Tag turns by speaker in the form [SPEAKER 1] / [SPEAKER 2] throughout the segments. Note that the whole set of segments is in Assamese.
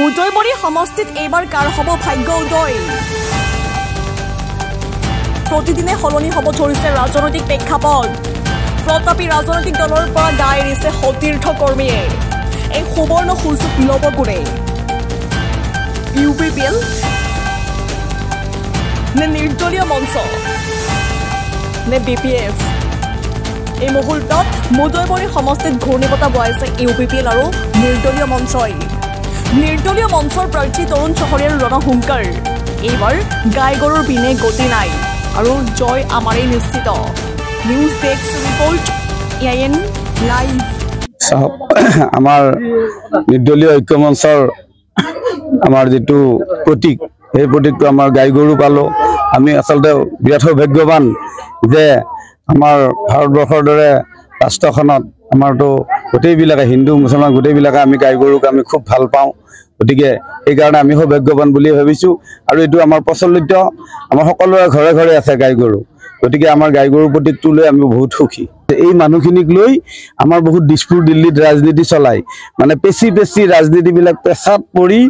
[SPEAKER 1] মুজৈবৰী সমষ্টিত এইবাৰ কাৰ হ'ব ভাগ্য উদয় প্ৰতিদিনে সলনি হ'ব ধৰিছে ৰাজনৈতিক প্ৰেক্ষাপট তথাপি ৰাজনৈতিক দলৰ পৰা গা এৰিছে সতীৰ্থ কৰ্মীয়ে এই সুবৰ্ণ সুযোগ ল'ব কোনে ইউপিপিএল নে নিৰ্দলীয় মঞ্চ নে বিপিএফ এই মুহূৰ্তত মুজৈবৰী সমষ্টিত ঘূৰ্ণীবতাহ বহাইছে ইউপিপিএল আৰু নিৰ্দলীয় মঞ্চই নিৰ্দলীয় মঞ্চৰ প্ৰাৰ্থী তৰুণ চহৰীয়াৰ ৰণহুংকাৰ এইবাৰ গাই গৰুৰ বিনে গতি নাই আৰু জয় আমাৰেই নিশ্চিত news desk report AN live
[SPEAKER 2] আমাৰ নিৰ্দলীয় ঐক্য মঞ্চৰ আমাৰ যেটো প্ৰতীক এই প্ৰতীকটো আমাৰ গাই গৰু পালো আমি আসলতে বিৰাট ভাগ্যৱান যে আমাৰ ভাৰতবৰ্ষৰ দৰে ৰাষ্ট্ৰখনত আমাৰতো গোটেইবিলাকে হিন্দু মুছলমান গোটেইবিলাকে আমি গাই গৰুক আমি খুব ভাল পাওঁ গতিকে এই কাৰণে আমি সৌভাগ্যৱান বুলি ভাবিছো আৰু এটো আমাৰ প্ৰচলিত আমাৰ সকলোৰে ঘৰে ঘৰে আছে গাই গৰু গতিকে আমাৰ গাই গৰু প্ৰতীকটো লৈ আমি বহুত সুখী এই মানুহখিনিক লৈ আমাৰ বহুত দিছপুৰ দিল্লীত ৰাজনীতি চলাই মানে পেছি ৰাজনীতিবিলাক পেছাত পৰি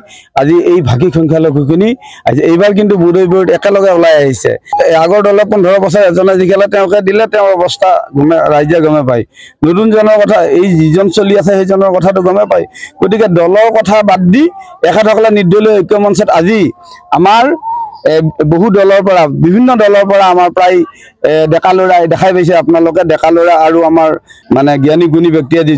[SPEAKER 2] আজি এই ভাগি সংখ্যালঘুখিনি আজি এইবাৰ কিন্তু বুৰৈবৰত একেলগে ওলাই আহিছে আগৰ দলে 15 বছৰ এজনে জিকালে তেওঁকে দিলে তেওঁৰ অৱস্থা ৰাইজে গমে পায় নতুন জনৰ কথা এই যিজন চলি আছে সেইজনৰ কথাটো গমে পায় গতিকে দলৰ কথা বাদ দি একাসকলে নিৰ্দলীয় ঐক্য মঞ্চত আজি আমাৰ বহু দলৰ পৰা বিভিন্ন দলৰ পৰা আমাৰ প্ৰায় ডেকালৰা দেখাই পাইছে আপোনালোকে ডেকালৰা আৰু আমাৰ মানে জ্ঞানী গুণী ব্যক্তিয়ে যি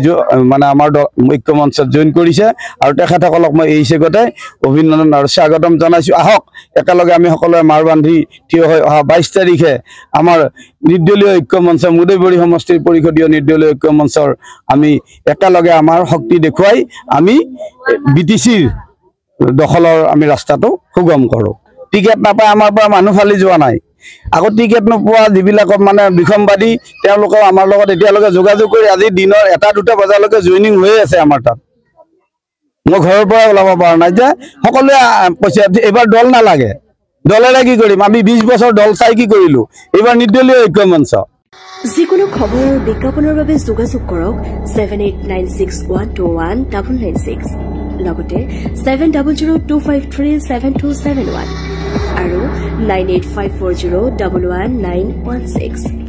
[SPEAKER 2] মানে আমাৰ ঐক্য মঞ্চত জয়েন কৰিছে আৰু তেখেতসকলক মই এই চেগতে অভিনন্দন আৰু স্বাগতম জনাইছো আহক একেলগে আমি সকলোৱে মাৰ বান্ধি থিয় হৈ অহা 22 তাৰিখে আমাৰ নিৰ্দলীয় ঐক্য মঞ্চ মুদৈবৰী সমষ্টিৰ পৰিষদীয় নিৰ্দলীয় ঐক্য মঞ্চৰ আমি একেলগে আমাৰ শক্তি দেখুৱাই আমি বিটিচিৰ দখলৰ আমি ৰাস্তাটো সুগম কৰো টিকেট নাপায় আমাৰ পৰা মানুহ ফালি যোৱা নাই আগত টিকেট নোপোৱা যিবিলাকক মানে বিখমবাদী তেওঁলোকক আমাৰ লগত এতিয়ালৈকে যোগাযোগ কৰি আজি দিনৰ এটা দুটা বজালৈকে জয়েনিং হৈ আছে আমাৰ তাত মই ঘৰৰ পৰা ওলাব পৰা নাই যে সকলোৱে পইচা এবাৰ দল নালাগে দলেৰে কি কৰিম আমি 20 বছৰ দল চাই কি কৰিলো এবাৰ নিৰ্দলীয় ঐক্য মঞ্চ
[SPEAKER 3] যিকোনো খবৰ বিজ্ঞাপনৰ বাবে যোগাযোগ কৰক 7896121996 লগতে 7002537271 আৰু 9854011916